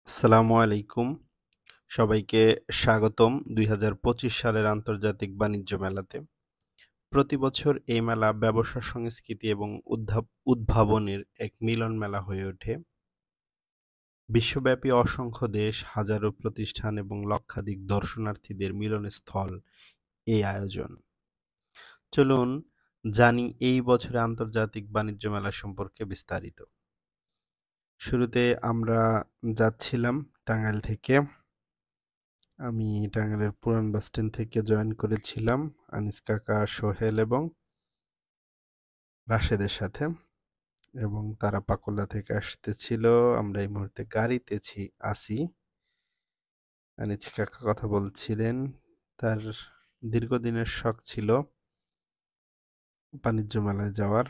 আসসালামু আলাইকুম। সবাইকে স্বাগতম ২০২৫ সালের আন্তর্জাতিক বাণিজ্য মেলাতে। প্রতি বছর এই মেলা ব্যবসা সংস্কৃতি এবং উদ্ভাবনের এক মিলন মেলা হয়ে ওঠে। বিশ্বব্যাপী অসংখ্য দেশ, হাজারো প্রতিষ্ঠান এবং লক্ষাধিক দর্শনার্থীদের মিলনস্থল এই আয়োজন। চলুন জানি এই বছরে আন্তর্জাতিক বাণিজ্য মেলা সম্পর্কে বিস্তারিত। শুরুতে আমরা যাচ্ছিলাম টাঙ্গাইল থেকে। আমি টাঙ্গাইলের পুরান বাস স্ট্যান্ড থেকে জয়েন করেছিলাম আনিস কাকা, সোহেল এবং রাশেদের সাথে, এবং তারা পাকুড়া থেকে আসতেছিল। আমরা এই মুহূর্তে গাড়িতে আসি। আনিস কাকা কথা বলছিলেন, তার দীর্ঘদিনের শখ ছিল বাণিজ্য মেলায় যাওয়ার।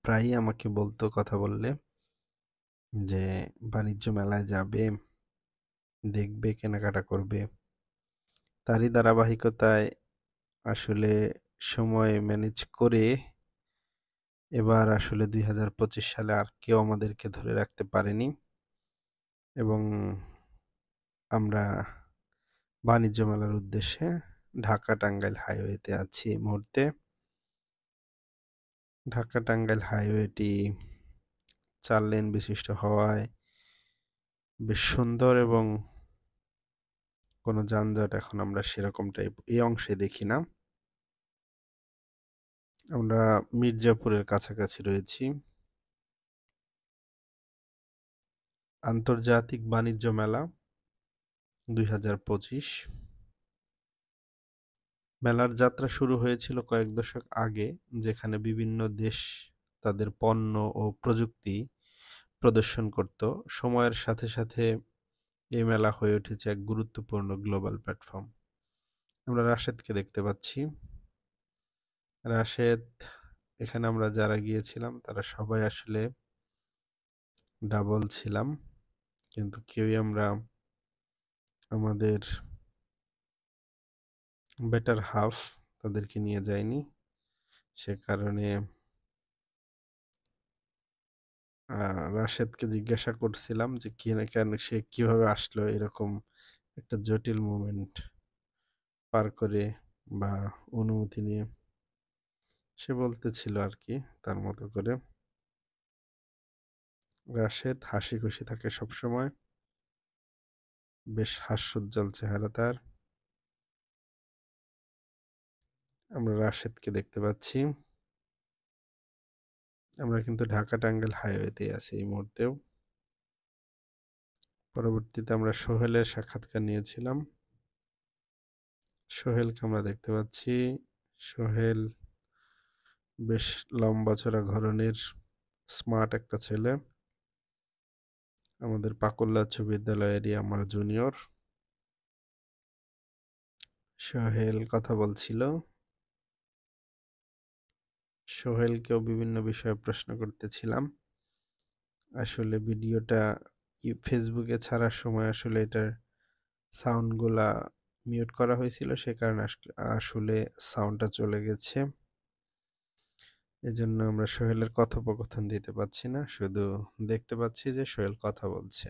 প্রায়ই আমাকে বলতো কথা বললে যে বাণিজ্য মেলায় যাবে, দেখবে, কেনাকাটা করবে। তারই ধারাবাহিকতায় আসলে সময় ম্যানেজ করে এবার আসলে ২০২৫ সালে আর কেউ আমাদেরকে ধরে রাখতে পারেনি, এবং আমরা বাণিজ্য মেলার উদ্দেশ্যে ঢাকা টাঙ্গাইল হাইওয়েতে আছি এই মুহূর্তে। ঢাকা টাঙ্গাইল হাইওয়েটি ৪ লেন বিশিষ্ট হওয়ায় বেশ সুন্দর, এবং কোনো যানজট এখন আমরা সেরকমটাই এই অংশে দেখি না। আমরা মির্জাপুরের কাছাকাছি রয়েছি। আন্তর্জাতিক বাণিজ্য মেলা ২০২৫। মেলার যাত্রা শুরু হয়েছিল কয়েক দশক আগে, যেখানে বিভিন্ন দেশ তাদের পণ্য ও প্রযুক্তি প্রদর্শন করত। সময়ের সাথে সাথে এই মেলা হয়ে উঠেছে এক গুরুত্বপূর্ণ গ্লোবাল প্ল্যাটফর্ম। আমরা রাশেদকে দেখতে পাচ্ছি। রাশেদ, এখানে আমরা যারা গিয়েছিলাম তারা সবাই আসলে ডাবল ছিলাম, কিন্তু কেউই আমরা আমাদের বেটার হাফ তাদেরকে নিয়ে যাইনি। সে কারণে রাশেদকে জিজ্ঞাসা করছিলাম যে কেন সে কিভাবে আসলো এরকম একটা জটিল মোমেন্ট পার করে বা অনুমতি নিয়ে। সে বলতেছিল আর কি তার মতো করে। রাশেদ হাসি খুশি থাকে সবসময়, বেশ হাস্যোজ্জ্বল চেহারা তার। আমরা রাশেদকে দেখতে পাচ্ছি। আমরা কিন্তু ঢাকা টাঙ্গাইল হাইওয়েতে আছি এই মুহূর্তেও। পরবর্তীতে আমরা সোহেলের সাক্ষাৎকার নিয়েছিলাম। সোহেলকে আমরা দেখতে পাচ্ছি। সোহেল বেশ লম্বা চড়া ধরনের, স্মার্ট একটা ছেলে। আমাদের পাকুল্লা উচ্চ বিদ্যালয়েরই আমার জুনিয়র। সোহেল কথা বলছিল। সোহেলকেও বিভিন্ন বিষয়ে প্রশ্ন করতেছিলাম। আসলে ভিডিওটা ফেসবুকে ছাড়ার সময় আসলে এটার সাউন্ডগুলা মিউট করা হয়েছিল, সে কারণে আসলে সাউন্ডটা চলে গেছে। এজন্য আমরা সোহেলের কথোপকথন দিতে পাচ্ছি না, শুধু দেখতে পাচ্ছি যে সোহেল কথা বলছে।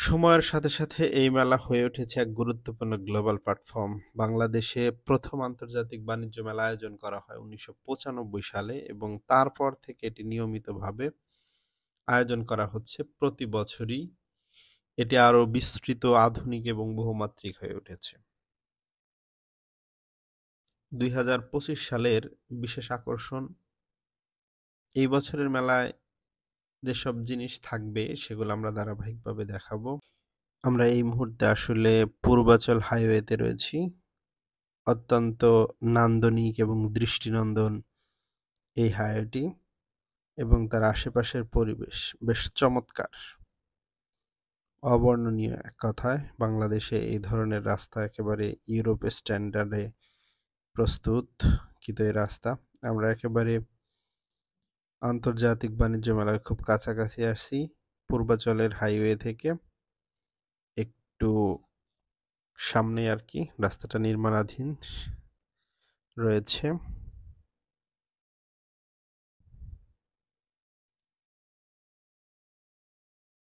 সময়ের সাথে সাথে এই মেলা হয়ে উঠেছে এক গুরুত্বপূর্ণ গ্লোবাল প্ল্যাটফর্ম। বাংলাদেশে প্রথম আন্তর্জাতিক বাণিজ্য মেলা আয়োজন করা হয় ১৯৯৫ সালে, এবং তারপর থেকে এটি নিয়মিতভাবে আয়োজন করা হচ্ছে প্রতি বছরই। এটি আরো বিস্তৃত, আধুনিক এবং বহুমাত্রিক হয়ে উঠেছে। ২০২৫ সালের বিশেষ আকর্ষণ, এই বছরের মেলায় যেসব জিনিস থাকবে সেগুলো আমরা ধারাবাহিকভাবে দেখাবো। আমরা এই মুহূর্তে আসলে পূর্বাচল হাইওয়েতে রয়েছি। অত্যন্ত নান্দনিক এবং দৃষ্টিনন্দন এই হাইওয়েটি, এবং তার আশেপাশের পরিবেশ বেশ চমৎকার, অবর্ণনীয়। এক কথায় বাংলাদেশে এই ধরনের রাস্তা একেবারে ইউরোপ স্ট্যান্ডার্ডে প্রস্তুত কিন্তু এই রাস্তা। আমরা একেবারে আন্তর্জাতিক বাণিজ্য মেলার খুব কাছাকাছি আসছি পূর্বাচলের হাইওয়ে থেকে। একটু সামনে আর কি, রাস্তাটা নির্মাণাধীন রয়েছে।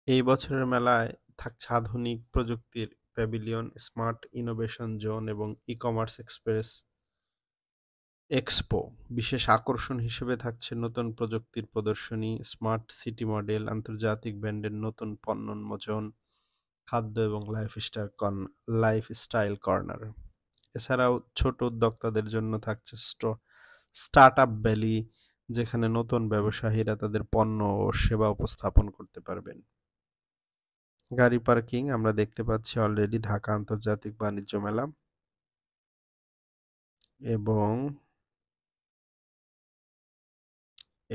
এই বছরের মেলায় থাকছে আধুনিক প্রযুক্তির প্যাভিলিয়ন, স্মার্ট ইনোভেশন জোন এবং ই-কমার্স এক্সপো। বিশেষ আকর্ষণ হিসেবে থাকছে নতুন প্রযুক্তির প্রদর্শনী, স্মার্ট সিটি মডেল, আন্তর্জাতিক ব্র্যান্ডের নতুন পণ্য উন্মোচন, খাদ্য এবং লাইফস্টাইল কর্নার। এছাড়াও ছোট উদ্যোক্তাদের জন্য থাকছে স্টার্টআপ ভ্যালি, যেখানে নতুন ব্যবসায়ীরা তাদের পণ্য ও সেবা উপস্থাপন করতে পারবেন। গাড়ি পার্কিং আমরা দেখতে পাচ্ছি অলরেডি ঢাকা আন্তর্জাতিক বাণিজ্য মেলা, এবং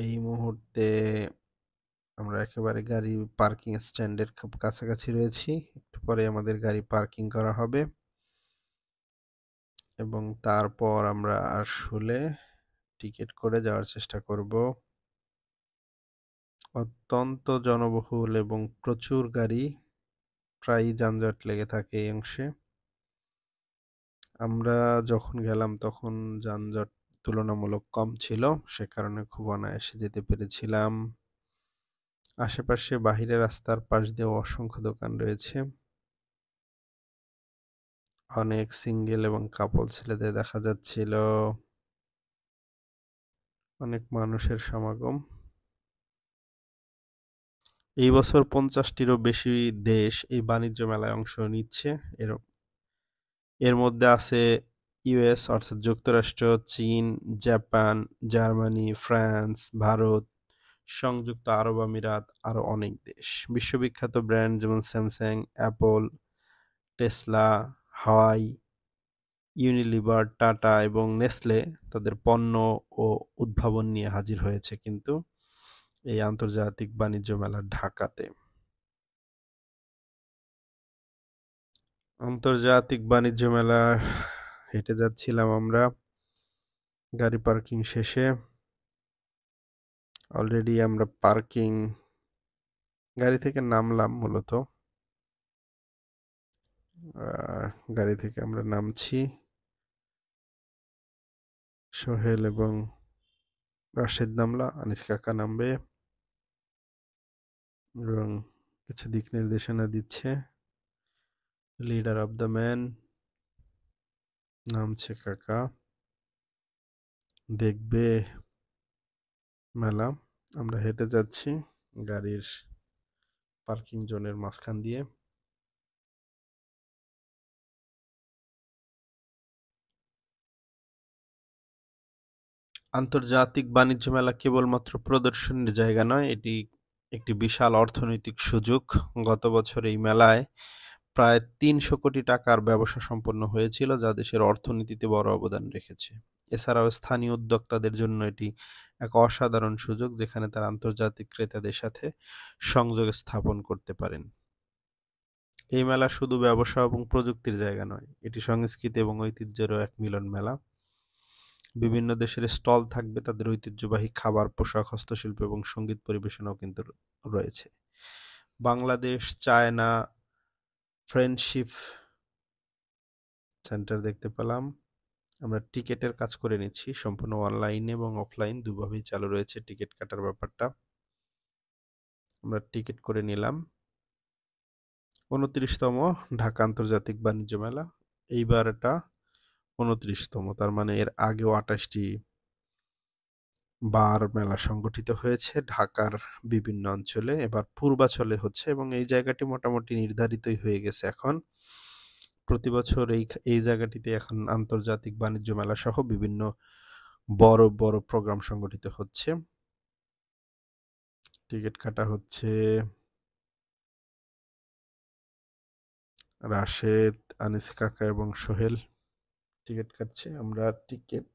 এই মুহূর্তে আমরা একেবারে গাড়ি পার্কিং স্ট্যান্ডের খুব কাছাকাছি রয়েছি। একটু পরে আমাদের গাড়ি পার্কিং করা হবে এবং তারপর আমরা আসলে টিকিট করে যাওয়ার চেষ্টা করব। অত্যন্ত জনবহুল এবং প্রচুর গাড়ি, প্রায়ই যানজট লেগে থাকে এই অংশে। আমরা যখন গেলাম তখন যানজট তুলনামূলক কম ছিল, সে কারণে খুব অনায়াসে যেতে পেরেছিলাম। আশেপাশে বাহিরের রাস্তার পাশ দিয়েও অসংখ্য দোকান রয়েছে। অনেক সিঙ্গেল এবং কাপল ছেলেদের দেখা যাচ্ছিল। অনেক মানুষের সমাগম। এই বছর 50টিরও বেশি দেশ এই বাণিজ্য মেলায় অংশ নিচ্ছে। এর এর মধ্যে আছে ইউএস অর্থাৎ যুক্তরাষ্ট্র, চীন, জাপান, জার্মানি, ফ্রান্স, ভারত, সংযুক্ত আরব আমিরাত, আরো অনেক দেশ। বিশ্ববিখ্যাত ব্র্যান্ড যেমন স্যামসাং, অ্যাপল, টেসলা, হাওয়াই, ইউনিলিভার, টাটা এবং নেসলে তাদের পণ্য ও উদ্ভাবন নিয়ে হাজির হয়েছে কিন্তু এই আন্তর্জাতিক বাণিজ্য মেলা ঢাকাতে। আন্তর্জাতিক বাণিজ্য মেলার হেঁটে যাচ্ছিলাম আমরা গাড়ি পার্কিং শেষে। অলরেডি আমরা গাড়ি থেকে নামলাম মূলত। গাড়ি থেকে আমরা নামছি, সোহেল এবং রাশেদ নামলা, আনিস কাকা নামবে এবং কিছু দিক নির্দেশনা দিচ্ছে। লিডার অফ দ্য ম্যান নামছে কাকা, দেখবে মেলা। আমরা হেঁটে যাচ্ছি গাড়ির পার্কিং জোনের মাঝখান দিয়ে। আন্তর্জাতিক বাণিজ্য মেলা কেবলমাত্র প্রদর্শনীর জায়গা নয়, এটি একটি বিশাল অর্থনৈতিক সুযোগ। গত বছর এই মেলায় প্রায় ৩০০ কোটি টাকার ব্যবসা সম্পন্ন হয়েছিল, যা দেশের অর্থনীতিতে বড় অবদান রেখেছে। এছাড়াও স্থানীয় উদ্যোক্তাদের জন্য এটি এক অসাধারণ সুযোগ, যেখানে তারা আন্তর্জাতিক ক্রেতাদের সাথে সংযোগ স্থাপন করতে পারেন। এই মেলা শুধু ব্যবসা এবং প্রযুক্তির জায়গা নয়, এটি সংস্কৃতি এবং ঐতিহ্যেরও এক মিলন মেলা। বিভিন্ন দেশের স্টল থাকবে, তাদের ঐতিহ্যবাহী খাবার, পোশাক, হস্তশিল্প এবং সঙ্গীত পরিবেশনাও কিন্তু রয়েছে। বাংলাদেশ চায়না ফ্রেন্ডশিপ সেন্টার দেখতে পেলাম। আমরা টিকেটের কাজ করে নিচ্ছি, সম্পূর্ণ অনলাইন এবং অফলাইন দুভাবেই চালু রয়েছে টিকিট কাটার ব্যাপারটা। আমরা টিকিট করে নিলাম। 29তম ঢাকা আন্তর্জাতিক বাণিজ্য মেলা, এইবার এটা 29তম, তার মানে এর আগেও 28টি বার মেলা সংগঠিত হয়েছে ঢাকার বিভিন্ন অঞ্চলে। এবার পূর্বাচলে হচ্ছে এবং এই জায়গাটি মোটামুটি নির্ধারিতই হয়ে গেছে এখন। প্রতি বছর এই জায়গাটিতে এখন আন্তর্জাতিক বাণিজ্য মেলা সহ বিভিন্ন বড় বড় প্রোগ্রাম সংগঠিত হচ্ছে। টিকিট কাটা হচ্ছে। রাশেদ, আনিস কাকা এবং সোহেল টিকিট কাটছে। আমরা টিকিট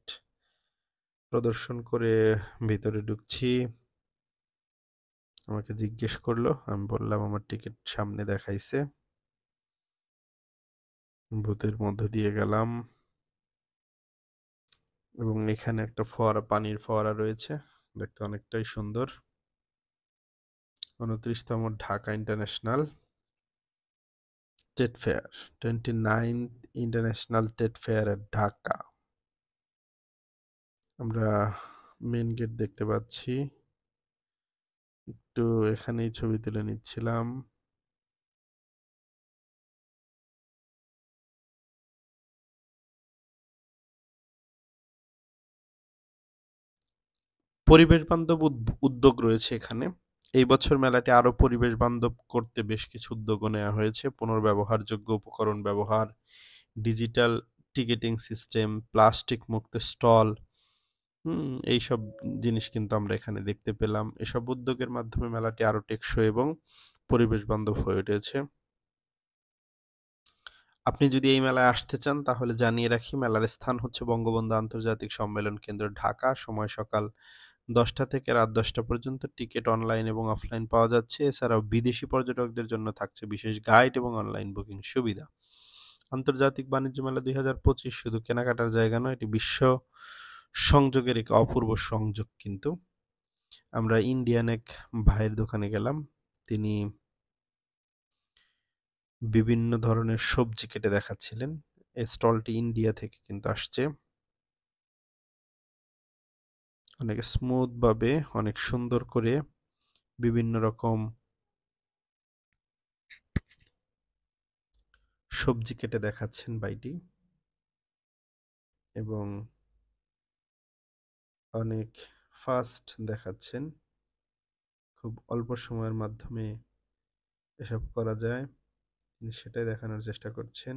প্রদর্শন করে ভিতরে ঢুকছি। আমাকে জিজ্ঞেস করলো, আমি বললাম আমার টিকিট সামনে দেখাইছে। বুথের মধ্য দিয়ে গেলাম এবং এখানে একটা ফোয়ারা, পানির ফোয়ারা রয়েছে, দেখতে অনেকটাই সুন্দর। 29তম Dhaka international trade fair, 29th international trade fair at Dhaka. আমরা মেন গেট দেখতে পাচ্ছি, একটু এখানেই ছবি তুলে নিচ্ছিলাম। পরিবেশ বান্ধব উদ্যোগ রয়েছে এখানে। এই বছর মেলাটি আরো পরিবেশ বান্ধব করতে বেশ কিছু উদ্যোগও নেওয়া হয়েছে। পুনর্ব্যবহারযোগ্য উপকরণ ব্যবহার, ডিজিটাল টিকেটিং সিস্টেম, প্লাস্টিক মুক্ত স্টল, এইসব জিনিস কিন্তু আমরা এখানে দেখতে পেলাম। এসব উদ্যোগের মাধ্যমে মেলাটি আরো টেকসই এবং পরিবেশ বান্ধব হয়ে উঠেছে। আপনি যদি এই মেলায় আসতে চান তাহলে জানিয়ে রাখি, মেলার স্থান হচ্ছে বঙ্গবন্ধু আন্তর্জাতিক সম্মেলন কেন্দ্র, ঢাকা। সময় সকাল 10টা থেকে রাত 10টা পর্যন্ত। টিকিট অনলাইন এবং অফলাইন পাওয়া যাচ্ছে। এছাড়াও বিদেশি পর্যটকদের জন্য থাকছে বিশেষ গাইড এবং অনলাইন বুকিং সুবিধা। আন্তর্জাতিক বাণিজ্য মেলা 2025 শুধু কেনাকাটার জায়গা নয়, এটি বিশ্ব সংযোগের এক অপূর্ব সংযোগ কিন্তু। আমরা ইন্ডিয়ান এক ভাইয়ের দোকানে গেলাম। তিনি বিভিন্ন ধরনের সবজি কেটে দেখাচ্ছিলেন। এই স্টলটি ইন্ডিয়া থেকে কিন্তু আসছে। অনেক স্মুথ ভাবে, অনেক সুন্দর করে বিভিন্ন রকম সবজি কেটে দেখাচ্ছেন ভাইটি, এবং অনেক ফাস্ট দেখাচ্ছেন। খুব অল্প সময়ের মাধ্যমে এসব করা যায়, তিনি সেটাই দেখানোর চেষ্টা করছেন।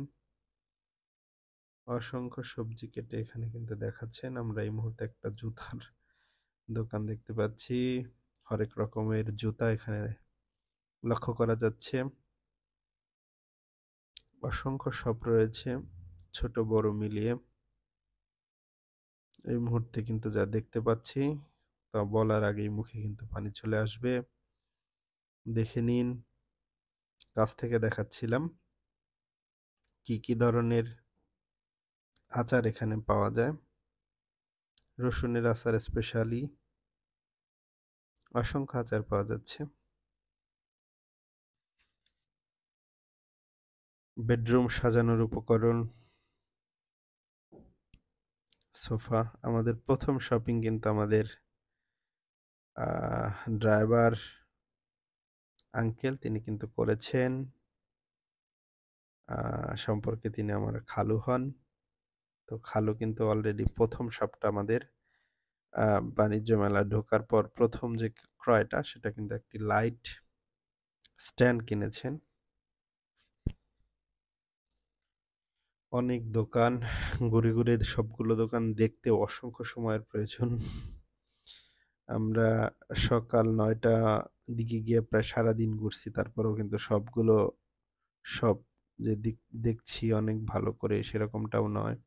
অসংখ্য সবজি কেটে এখানে কিন্তু দেখাচ্ছেন। আমরা এই মুহূর্তে একটা জুতার দোকান দেখতে পাচ্ছি। হরেক রকমের জুতা এখানে লক্ষ্য করা যাচ্ছে। অসংখ্য শপ রয়েছে, ছোট বড় মিলিয়ে। এই মুহূর্তে কিন্তু যা দেখতে পাচ্ছি তা বলার আগেই মুখে কিন্তু পানি চলে আসবে। দেখে নিন, কাছ থেকে দেখাচ্ছিলাম কি কি ধরনের আচার এখানে পাওয়া যায়। রসুনের আচার স্পেশালি, অসংখ্য আচার পাওয়া যাচ্ছে। বেডরুম সাজানোর উপকরণ, সোফা। আমাদের প্রথম শপিং কিন্তু আমাদের ড্রাইভার আঙ্কেল তিনি কিন্তু করেছেন। সম্পর্কে তিনি আমার খালু হন। তো খালু কিন্তু অলরেডি প্রথম শপটা আমাদের বাণিজ্য মেলা ঢোকার পর প্রথম যে ক্রয়টা সেটা কিন্তু একটি লাইট স্ট্যান্ড কিনেছেন। অনেক দোকান, ঘুরে ঘুরে সবগুলো দোকান দেখতে অসংখ্য সময়ের প্রয়োজন। আমরা সকাল 9টা দিকে গিয়ে প্রায় সারাদিন ঘুরছি, তারপরেও কিন্তু সবগুলো সব যে দেখছি অনেক ভালো করে সেরকমটাও নয়।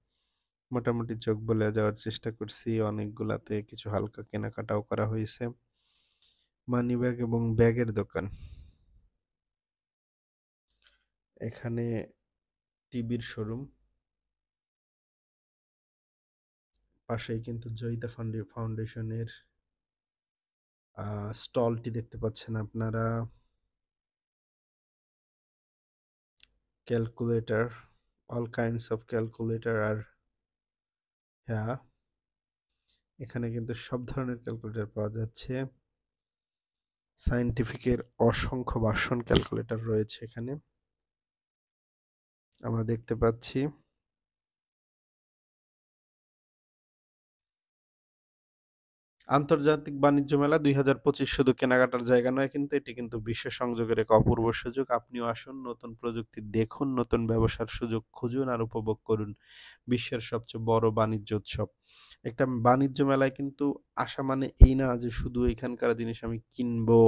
মোটামুটি চোখ বলে যাওয়ার চেষ্টা করছি। অনেকগুলাতে কিছু হালকা কেনাকাটাও করা হয়েছে। মানি ব্যাগ এবং ব্যাগের দোকান। এখানে টিভির শোরুম, পাশেই কিন্তু জয়িতা ফাউন্ডেশনের স্টলটি দেখতে পাচ্ছেন আপনারা। Calculator, all kinds of calculator. আর হ্যাঁ, এখানে কিন্তু সব ধরনের ক্যালকুলেটর পাওয়া যাচ্ছে। সায়েন্টিফিকের অসংখ্য ভার্সন ক্যালকুলেটর রয়েছে এখানে, আমরা দেখতে পাচ্ছি। আন্তর্জাতিক বাণিজ্য মেলা 2025 শুধু কেনাকাটার জায়গা নয় কিন্তু, এটি কিন্তু বিশ্ব সংযোগের এক অপূর্ব সুযোগ। আপনিও আসুন, নতুন প্রযুক্তি দেখুন, নতুন ব্যবসার সুযোগ খুঁজুন আর উপভোগ করুন বিশ্বের সবচেয়ে বড় বাণিজ্য উৎসব। একটা বাণিজ্য মেলায় কিন্তু আসা মানে এই না যে শুধু এখানকার জিনিস আমি কিনবো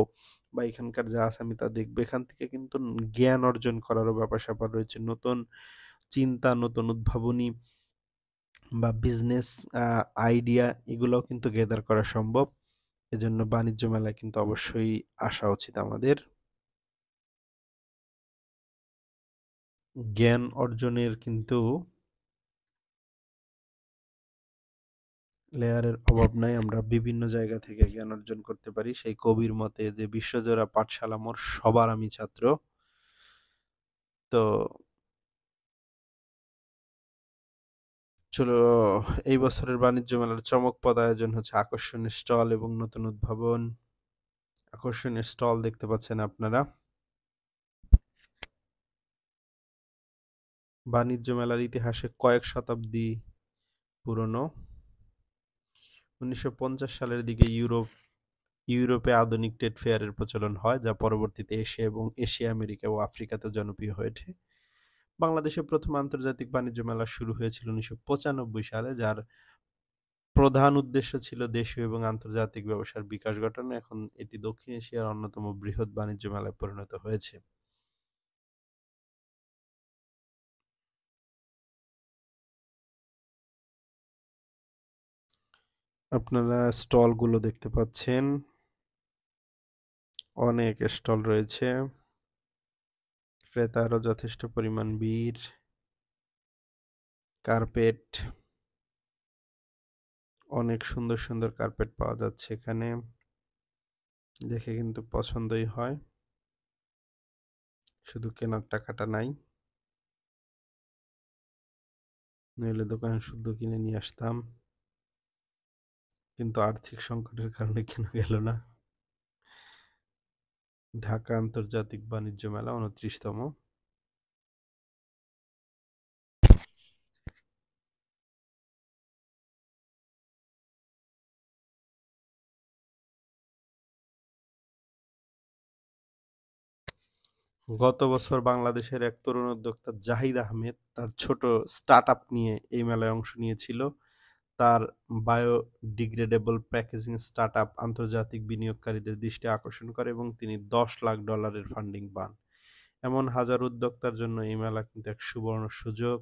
বা এখানকার যা আছে আমি তা দেখবো। এখান থেকে কিন্তু জ্ঞান অর্জন করারও ব্যাপার স্যাপার রয়েছে। নতুন চিন্তা, নতুন উদ্ভাবনী বা বিজনেস আইডিয়া, এগুলোও কিন্তু গেদার করা সম্ভব। এজন্য বাণিজ্য মেলায় কিন্তু অবশ্যই আসা উচিত আমাদের। জ্ঞান অর্জনের কিন্তু লেয়ারের অভাব নাই। আমরা বিভিন্ন জায়গা থেকে জ্ঞান অর্জন করতে পারি। সেই কবির মতে যে বিশ্বজোড়া পাঠশালা মোর, সবার আমি ছাত্র। তো চলো, এই বছরের বাণিজ্য মেলার চমকপ্রদ আয়োজন হচ্ছে আকর্ষণীয় স্টল এবং নতুন উদ্ভাবন। আকর্ষণীয় স্টল দেখতে পাচ্ছেন আপনারা। বাণিজ্য মেলার ইতিহাসে কয়েক শতাব্দী পুরনো 1950 সালের দিকে ইউরোপে আধুনিক ট্রেড ফেয়ারের প্রচলন হয়, যা পরবর্তীতে এশিয়া, আমেরিকা ও আফ্রিকাতে জনপ্রিয় হয়ে ওঠে। বাংলাদেশে প্রথম আন্তর্জাতিক বাণিজ্য মেলা শুরু হয়েছিল 1995 সালে, যার প্রধান উদ্দেশ্য ছিল দেশীয় এবং আন্তর্জাতিক ব্যবসার বিকাশ ঘটানো। এখন এটি দক্ষিণ এশিয়ার অন্যতম বৃহৎ বাণিজ্য মেলায় পরিণত হয়েছে। আপনারা স্টলগুলো দেখতে পাচ্ছেন, অনেক স্টল রয়েছে, ক্রেতারও যথেষ্ট পরিমাণ ভিড়। কার্পেট, অনেক সুন্দর সুন্দর কার্পেট পাওয়া যাচ্ছে এখানে, দেখে কিন্তু পছন্দই হয়, শুধু কেনার টাকাটা নাই, নইলে দোকানে শুদ্ধ কিনে নিয়ে আসতাম, কিন্তু আর্থিক সংকটের কারণে কেনা গেল না। ঢাকা আন্তর্জাতিক বাণিজ্য মেলা 29তম। গত বছর বাংলাদেশের এক তরুণ উদ্যোক্তা জাহিদ আহমেদ তার ছোট স্টার্টআপ নিয়ে এই মেলায় অংশ নিয়েছিল। তার বায়োডিগ্রেডেবল প্যাকেজিং স্টার্টআপ আন্তর্জাতিক বিনিয়োগকারীদের দৃষ্টি আকর্ষণ করে এবং তিনি $10 লাখ ফান্ডিং পান। এমন হাজার উদ্যোক্তার জন্য এই মেলা কিন্তু এক সুবর্ণ সুযোগ।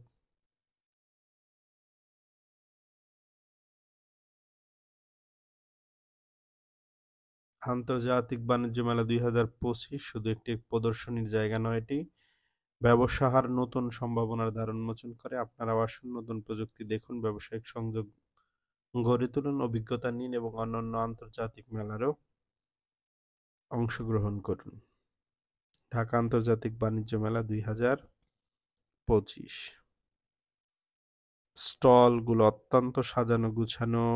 আন্তর্জাতিক বাণিজ্য মেলা 2025 শুধু একটি প্রদর্শনীর জায়গা নয়, এটি ব্যবসার নতুন সম্ভাবনার দ্বার উন্মোচন করে। আপনারাও আসুন, নতুন প্রযুক্তি দেখুন, ব্যবসায়িক সংযোগ গড়ে তুলুন, অভিজ্ঞতা নিন এবং অন্যান্য আন্তর্জাতিক মেলারও অংশগ্রহণ করুন। ঢাকা আন্তর্জাতিক বাণিজ্য মেলা 2025। স্টলগুলো অত্যন্ত সাজানো গুছানো,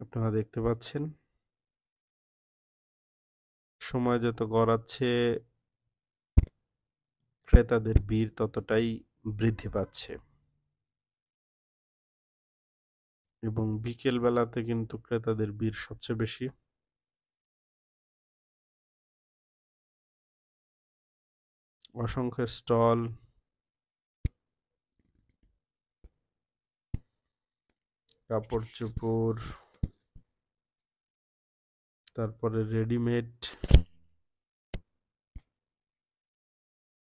আপনারা দেখতে পাচ্ছেন। সময় যত গড়াচ্ছে, ক্রেতাদের ভিড় ততটাই বৃদ্ধি পাচ্ছে, এবং বিকেল বেলাতে কিন্তু ক্রেতাদের ভিড় সবচেয়ে বেশি। অসংখ্য স্টল, কাপড় চোপড়, তারপরে রেডিমেড,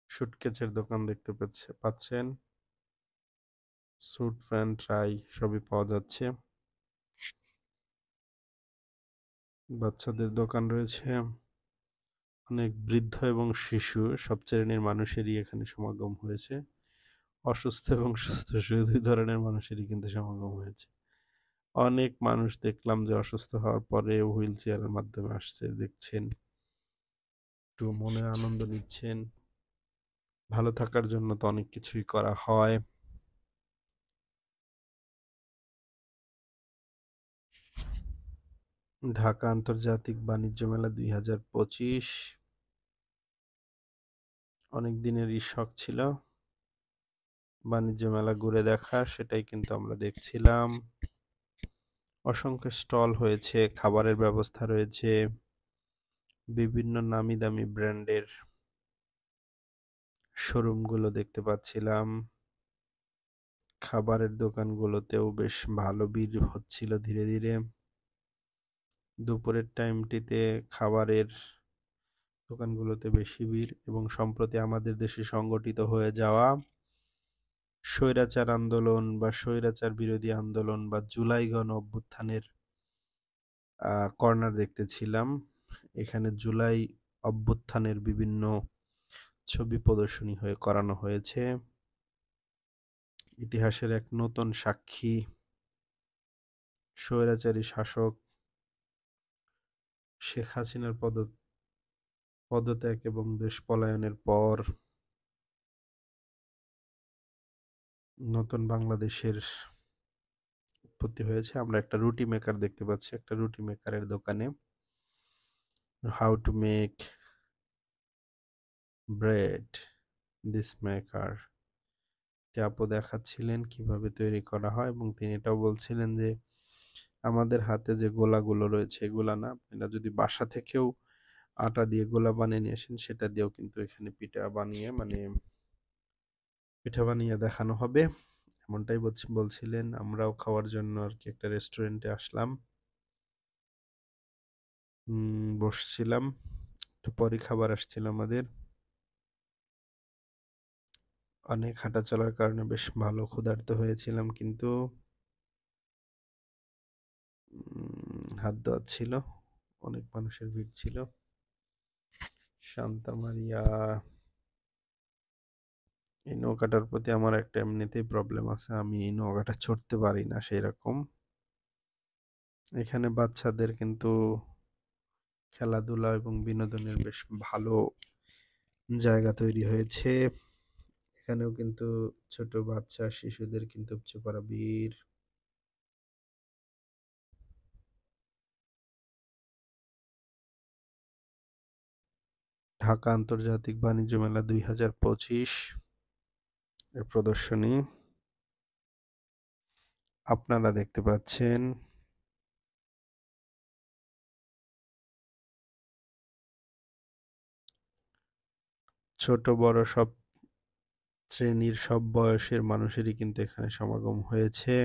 সুটকেসের দোকান দেখতে পাচ্ছেন, স্যুট প্যান্ট টাই সবই পাওয়া যাচ্ছে। বাচ্চাদের দোকান রয়েছে, অনেক বৃদ্ধ এবং শিশু সব শ্রেণীর মানুষেরই এখানে সমাগম হয়েছে। অসুস্থ এবং সুস্থ দুই ধরনের মানুষেরই কিন্তু সমাগম হয়েছে। অনেক মানুষ দেখলাম যে অসুস্থ হওয়ার পরে হুইল চেয়ারের মাধ্যমে আসছে, দেখছেন, একটু মনে আনন্দ নিচ্ছেন। ভালো থাকার জন্য তো অনেক কিছুই করা হয়। ঢাকা আন্তর্জাতিক বাণিজ্য মেলা 2025 অনেক দিনেরই শখ ছিল বাণিজ্য মেলা ঘুরে দেখা, সেটাই কিন্তু আমরা দেখছিলাম। অসংখ্য স্টল হয়েছে, খাবারের ব্যবস্থা রয়েছে, বিভিন্ন নামি দামি ব্র্যান্ডের শোরুমগুলো দেখতে পাচ্ছিলাম। খাবারের দোকানগুলোতেও বেশ ভালো ভিড় হচ্ছিল ধীরে ধীরে। দুপুরের টাইমটিতে খাবারের দোকানগুলোতে বেশি ভিড়, এবং সম্প্রতি আমাদের দেশে সংগঠিত হয়ে যাওয়া স্বৈরাচার আন্দোলন বা স্বৈরাচার বিরোধী আন্দোলন বা জুলাই গণ অভ্যুত্থানের কর্নার দেখতেছিলাম। এখানে জুলাই অভ্যুত্থানের বিভিন্ন ছবি প্রদর্শনী করানো হয়েছে। ইতিহাসের এক নতুন সাক্ষী স্বৈরাচারী শাসক শেখ হাসিনার পদত্যাগ এবং দেশ পলায়নের পর নতুন বাংলাদেশের উৎপত্তি হয়েছে। আমরা একটা রুটি মেকার দেখতে পাচ্ছি, একটা রুটি মেকারের দোকানে। How to make bread, this maker একটি আপু দেখাচ্ছিলেন কিভাবে তৈরি করা হয় এবং তিনি এটাও বলছিলেন যে আমাদের হাতে যে গোলাগুলো রয়েছে এগুলা না, আপনারা যদি বাসা থেকেও আটা দিয়ে গোলা বানিয়ে নিয়ে আসেন সেটা দিয়েও কিন্তু এখানে পিঠা বানিয়ে দেখানো হবে, এমনটাই বলছিলেন। আমরাও খাওয়ার জন্য আর কি একটা রেস্টুরেন্টে আসলাম, বসছিলাম, একটু পরে খাবার আসছিল আমাদের। অনেক হাঁটা চলার কারণে বেশ ভালো ক্ষুধার্ত হয়েছিলাম, কিন্তু হাত ধোয়াচ্ছিল, অনেক মানুষের ভিড় ছিল। শান্তা মারিয়া, এই নৌকাটার প্রতি আমার একটা এমনিতেই প্রবলেম আছে, আমি এই নৌকাটা চড়তে পারি না সেই রকম। এখানে বাচ্চাদের কিন্তু খেলাধুলা এবং বিনোদনের বেশ ভালো জায়গা তৈরি হয়েছে। এখানেও কিন্তু ছোট বাচ্চা শিশুদের কিন্তু উপচে পড়া ভিড়। ঢাকা আন্তর্জাতিক বাণিজ্য মেলা 2025 এর প্রদর্শনী আপনারা দেখতে পাচ্ছেন। ছোট বড় সব শ্রেণীর সব বয়সের মানুষেরই কিন্তু এখানে সমাগম হয়েছে।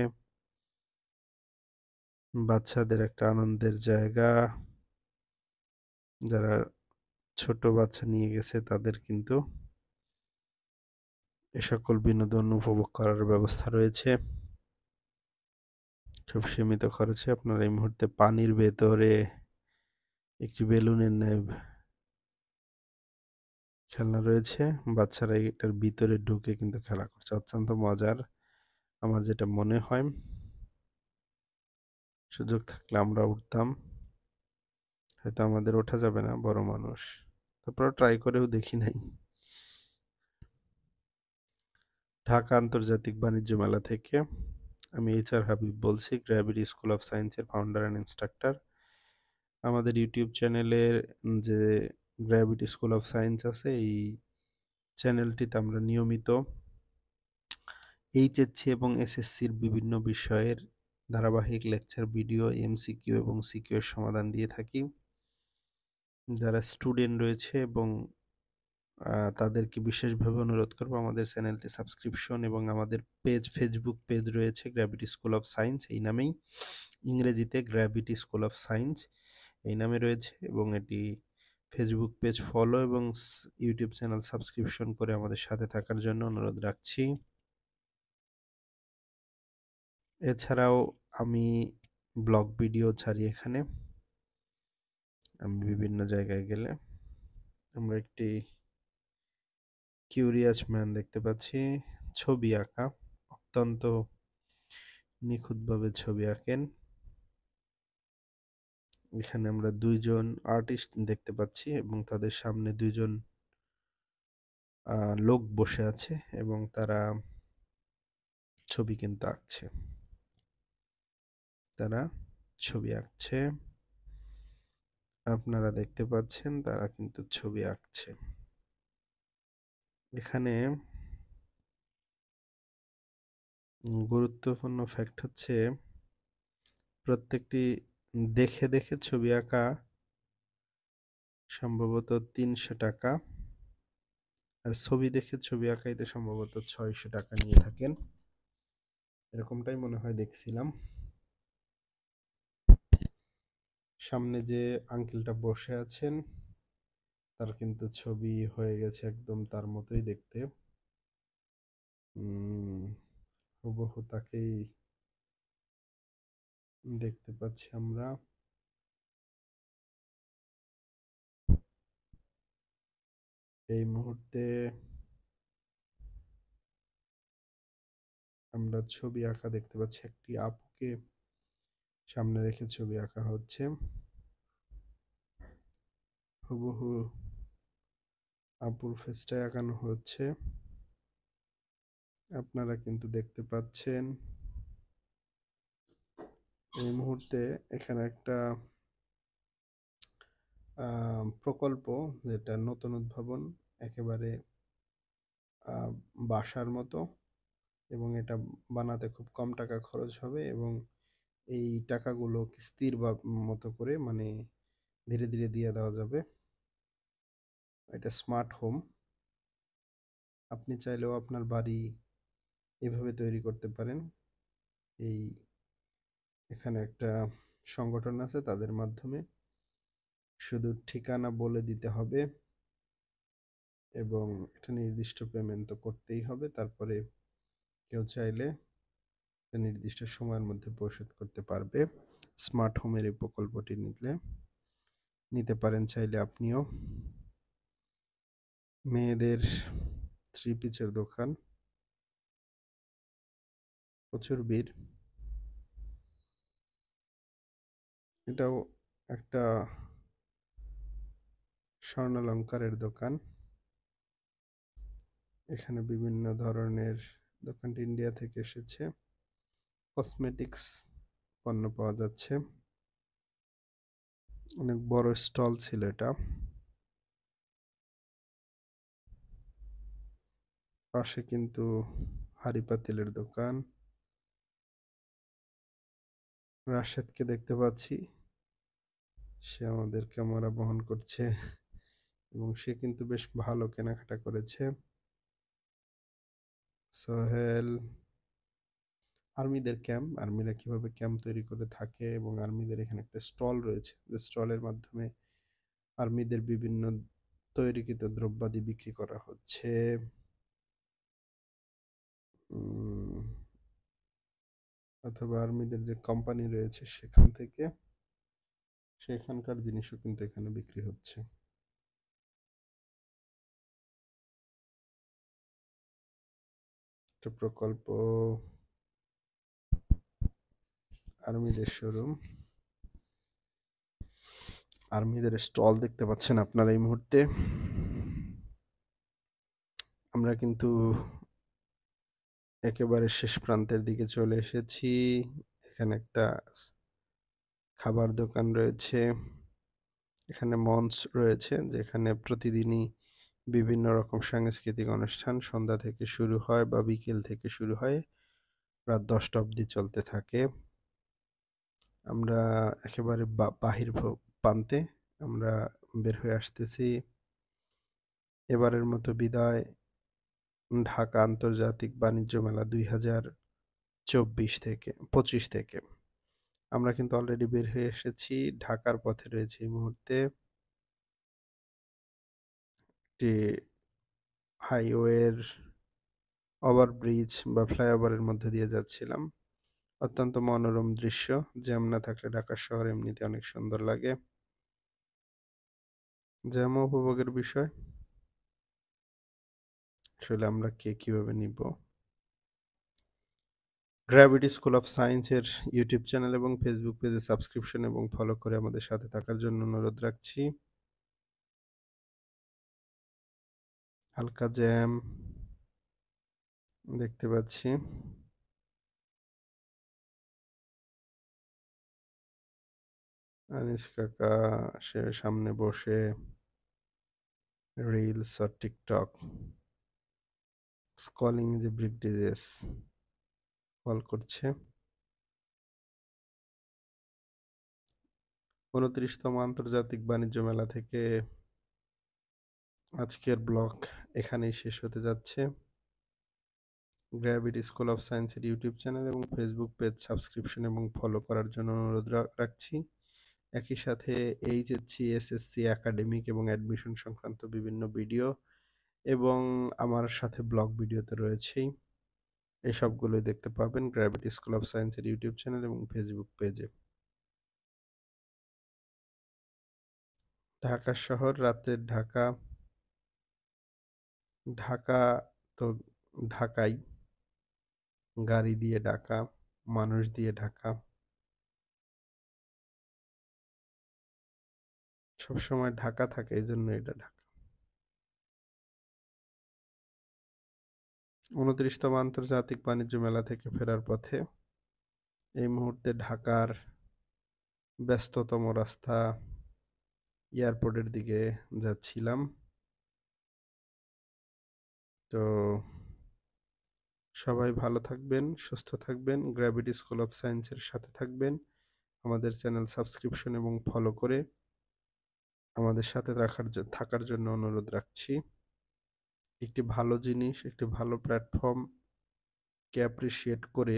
বাচ্চাদের একটা আনন্দের জায়গা, যারা ছোট বাচ্চা নিয়ে গেছে তাদের কিন্তু এ সকল বিনোদন উপভোগ করার ব্যবস্থা রয়েছে খুব সীমিত খরচে। আপনারা এই মুহূর্তে পানির ভেতরে একটি বেলুনের ন্যায় খেলনা রয়েছে, বাচ্চারা এটার ভিতরে ঢুকে কিন্তু খেলা করছে, অত্যন্ত মজার। আমার যেটা মনে হয় সুযোগ থাকলে আমরা উঠতাম, হয়তো আমাদের ওঠা যাবে না, বড় মানুষ, তারপরে ট্রাই করেও দেখি নাই। ঢাকা আন্তর্জাতিক বাণিজ্য মেলা থেকে আমি HR হাবিব বলছি, গ্র্যাভিটি স্কুল অফ সায়েন্সের ফাউন্ডার অ্যান্ড ইনস্ট্রাক্টর। আমাদের ইউটিউব চ্যানেলের যে গ্র্যাভিটি স্কুল অফ সায়েন্স আছে, এই চ্যানেলটিতে আমরা নিয়মিত HSC এবং SSCর বিভিন্ন বিষয়ের ধারাবাহিক লেকচার ভিডিও, MCQ এবং CQ এর সমাধান দিয়ে থাকি। যারা স্টুডেন্ট রয়েছে এবং তাদেরকে বিশেষভাবে অনুরোধ করবো আমাদের চ্যানেলটি সাবস্ক্রিপশন এবং আমাদের ফেসবুক পেজ রয়েছে গ্র্যাভিটি স্কুল অফ সায়েন্স এই নামেই, ইংরেজিতে গ্র্যাভিটি স্কুল অফ সায়েন্স এই নামে রয়েছে, এবং এটি ফেসবুক পেজ ফলো এবং ইউটিউব চ্যানেল সাবস্ক্রিপশন করে আমাদের সাথে থাকার জন্য অনুরোধ রাখছি। এছাড়াও আমি ব্লগ ভিডিও ছাড়ি এখানে, আমি বিভিন্ন জায়গায় গেলে। আমরা একটি কিউরিয়াস ম্যান দেখতে পাচ্ছি, ছবি আঁকা, অত্যন্ত নিখুঁতভাবে ছবি আঁকেন। এখানে আমরা দুইজন আর্টিস্ট দেখতে পাচ্ছি এবং তাদের সামনে দুইজন লোক বসে আছে এবং তারা ছবি কিন্তু আঁকছে, তারা ছবি আঁকছে, আপনারা দেখতে পাচ্ছেন তারা কিন্তু ছবি আঁকছে। এখানে গুরুত্বপূর্ণ ফ্যাক্ট হচ্ছে প্রত্যেকটি দেখে দেখে ছবি আঁকা সম্ভবত 300 টাকা, আর ছবি দেখে ছবি আঁকাইতে সম্ভবত 600 টাকা নিয়ে থাকেন, এরকমটাই মনে হয় দেখছিলাম। সামনে যে আঙ্কেলটা বসে আছেন তার কিন্তু ছবি হয়ে গেছে একদম তার মতোই দেখতে, হুবহু তাকেই দেখতে পাচ্ছি আমরা। এই মুহূর্তে আমরা ছবি আঁকা দেখতে পাচ্ছি, একটি আপুকে সামনে রেখে ছবি আঁকা হচ্ছে, হুবহু আপুর ফেসটাই আঁকানো হচ্ছে, আপনারা কিন্তু দেখতে পাচ্ছেন। এই মুহূর্তে এখানে একটা প্রকল্প, যেটা নতুন উদ্ভাবন, একেবারে বাসার মতো, এবং এটা বানাতে খুব কম টাকা খরচ হবে এবং এই টাকাগুলো কিস্তির বা মতো করে মানে ধীরে ধীরে দিয়ে দেওয়া যাবে। এটা স্মার্ট হোম। আপনি চাইলেও আপনার বাড়ি এভাবে তৈরি করতে পারেন। এই এখানে একটা সংগঠন আছে, তাদের মাধ্যমে শুধু ঠিকানা বলে দিতে হবে এবং একটা নির্দিষ্ট পেমেন্ট তো করতেই হবে। তারপরে কেউ চাইলে একটা নির্দিষ্ট সময়ের মধ্যে পরিশোধ করতে পারবে। স্মার্ট হোমের এই প্রকল্পটি নিতে পারেন চাইলে আপনিও। মেয়েদের থ্রি পিসের দোকান, প্রচুর ভিড়। এটাও একটা স্বর্ণালংকারের দোকান। এখানে বিভিন্ন ধরনের, দোকানটি ইন্ডিয়া থেকে এসেছে, কসমেটিক্স পণ্য পাওয়া যাচ্ছে। অনেক বড় স্টল ছিল এটা। পাশে কিন্তু হাঁড়ি পাতিলের দোকান। রাশেদকে দেখতে পাচ্ছি, সে আমাদের ক্যামেরা বহন করছে এবং সে কিন্তু বেশ ভালো কেনাকাটা করেছে। সোহেল, আর্মিদের ক্যাম্প, আর্মিরা কিভাবে ক্যাম্প তৈরি করে থাকে এবং আর্মিদের এখানে একটা স্টল রয়েছে, যে স্টলের মাধ্যমে আর্মিদের বিভিন্ন তৈরিকৃত দ্রব্যাদি বিক্রি করা হচ্ছে। অথবা আর্মিদের যে কোম্পানি রয়েছে সেখান থেকে সেখানকার জিনিসও কিন্তু এখানে বিক্রি হচ্ছে। একটা প্রকল্প, আর্মিদের শোরুম, আর্মিদের স্টল দেখতে পাচ্ছেন আপনারা এই মুহূর্তে। আমরা কিন্তু একেবারে শেষ প্রান্তের দিকে চলে এসেছি। এখানে একটা খাবার দোকান রয়েছে, এখানে মঞ্চ রয়েছে যেখানে প্রতিদিনই বিভিন্ন রকম সাংস্কৃতিক অনুষ্ঠান সন্ধ্যা থেকে শুরু হয় বা বিকেল থেকে শুরু হয়, রাত 10টা অবধি চলতে থাকে। আমরা একেবারে বাহির প্রান্তে আমরা বের হয়ে আসতেছি। এবারের মতো বিদায় ঢাকা আন্তর্জাতিক বাণিজ্য মেলা 2025 থেকে। আমরা কিন্তু অলরেডি বের হয়ে এসেছি, ঢাকার পথে রয়েছে এই মুহূর্তে। একটি হাইওয়ের ওভারব্রিজ বা ফ্লাইওভারের মধ্যে দিয়ে যাচ্ছিলাম। অত্যন্ত মনোরম দৃশ্য, জ্যাম না থাকলে ঢাকা শহর এমনিতে অনেক সুন্দর লাগে। জ্যাম উপভোগের বিষয়, আসলে আমরা কে কিভাবে নিব। গ্র্যাভিটি স্কুল অফ সায়েন্সের ইউটিউব চ্যানেল এবং ফেসবুক পেজে সাবস্ক্রিপশন এবং ফলো করে আমাদের সাথে থাকার জন্য অনুরোধ রাখছি। হালকা জ্যাম দেখতে পাচ্ছি। আনিস কাকা সে সামনে বসে রিলস আর টিকটক স্কলিং যে ব্রিক ডিজেস কল করছে। 29তম আন্তর্জাতিক বাণিজ্য মেলা থেকে আজকের ব্লগ এখানেই শেষ হতে যাচ্ছে। গ্র্যাভিটি স্কুল অফ সায়েন্সের ইউটিউব চ্যানেল এবং ফেসবুক পেজ সাবস্ক্রিপশন এবং ফলো করার জন্য অনুরোধ রাখছি। একই সাথে এইচএসসি, এসএসসি, একাডেমিক এবং অ্যাডমিশন সংক্রান্ত বিভিন্ন ভিডিও এবং আমার সাথে ব্লগ ভিডিওতে রয়েছেই, এই সবগুলোই দেখতে পাবেন গ্র্যাভিটি স্কুল অফ সায়েন্সের ইউটিউব চ্যানেল এবং ফেসবুক পেজে। ঢাকা শহর, রাতের ঢাকা, ঢাকা তো ঢাকাই, গাড়ি দিয়ে ঢাকা, মানুষ দিয়ে ঢাকা, সবসময় ঢাকা থাকে, এই জন্য এটা ঢাকা। 29তম আন্তর্জাতিক বাণিজ্য মেলা থেকে ফেরার পথে এই মুহূর্তে ঢাকার ব্যস্ততম রাস্তা এয়ারপোর্টের দিকে যাচ্ছিলাম। তো সবাই ভালো থাকবেন, সুস্থ থাকবেন, গ্র্যাভিটি স্কুল অফ সায়েন্সের সাথে থাকবেন। আমাদের চ্যানেল সাবস্ক্রিপশন এবং ফলো করে আমাদের সাথে থাকার জন্য অনুরোধ রাখছি। একটি ভালো জিনিস, একটি ভালো প্ল্যাটফর্মকে অ্যাপ্রিসিয়েট করে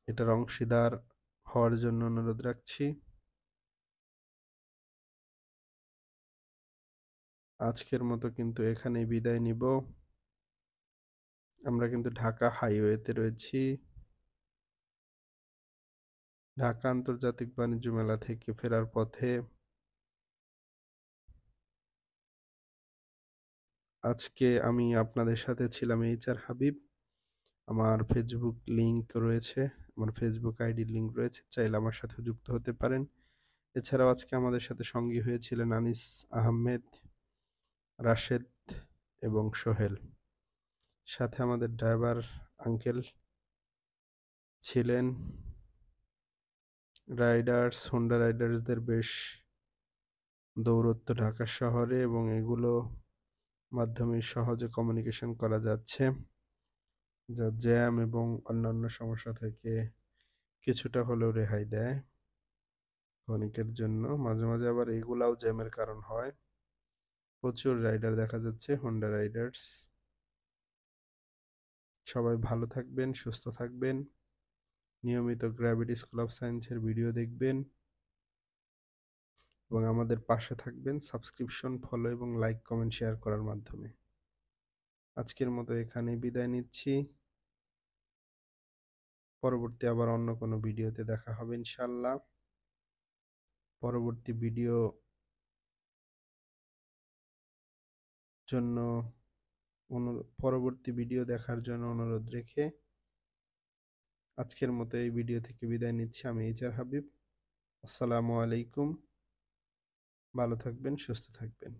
এটার অংশীদার হওয়ার জন্য অনুরোধ রাখছি। আজকের মতো কিন্তু এখানেই বিদায় নিব। আমরা কিন্তু ঢাকা হাইওয়েতে রয়েছি। ঢাকা আন্তর্জাতিক বাণিজ্য মেলা থেকে ফেরার পথে। আজকে আমি আপনাদের সাথে ছিলাম HR হাবিব। আমার ফেসবুক লিংক রয়েছে, আমার ফেসবুক আইডির লিংক রয়েছে, চাইলে আমার সাথে যুক্ত হতে পারেন। এছাড়াও আজকে আমাদের সাথে সঙ্গী হয়েছিলেন আনিস আহমেদ, রাশেদ এবং সোহেল। সাথে আমাদের ড্রাইভার আঙ্কেল ছিলেন। হোন্ডা রাইডার্সদের বেশ দৌরত্ব ঢাকা শহরে, এবং এগুলো মাধ্যমে সহজে কমিউনিকেশন করা যাচ্ছে, যা জ্যাম এবং অন্যান্য সমস্যা থেকে কিছুটা হলেও রেহাই দেয় ক্ষণিকের জন্য। মাঝে মাঝে আবার এগুলাও জ্যামের কারণ হয়। প্রচুর রাইডার দেখা যাচ্ছে, হোন্ডা রাইডার্স। সবাই ভালো থাকবেন, সুস্থ থাকবেন, নিয়মিত গ্র্যাভিটি স্কুল অফ সায়েন্সের ভিডিও দেখবেন এবং আমাদের পাশে থাকবেন সাবস্ক্রিপশন, ফলো এবং লাইক, কমেন্ট, শেয়ার করার মাধ্যমে। আজকের মতো এখানেই বিদায় নিচ্ছি। পরবর্তী আবার অন্য কোনো ভিডিওতে দেখা হবে ইনশাল্লাহ। পরবর্তী ভিডিও জন্য পরবর্তী ভিডিও দেখার জন্য অনুরোধ রেখে আজকের মতো এই ভিডিও থেকে বিদায় নিচ্ছি। আমি HR হাবিব। আসসালামু আলাইকুম। ভালো থাকবেন, সুস্থ থাকবেন।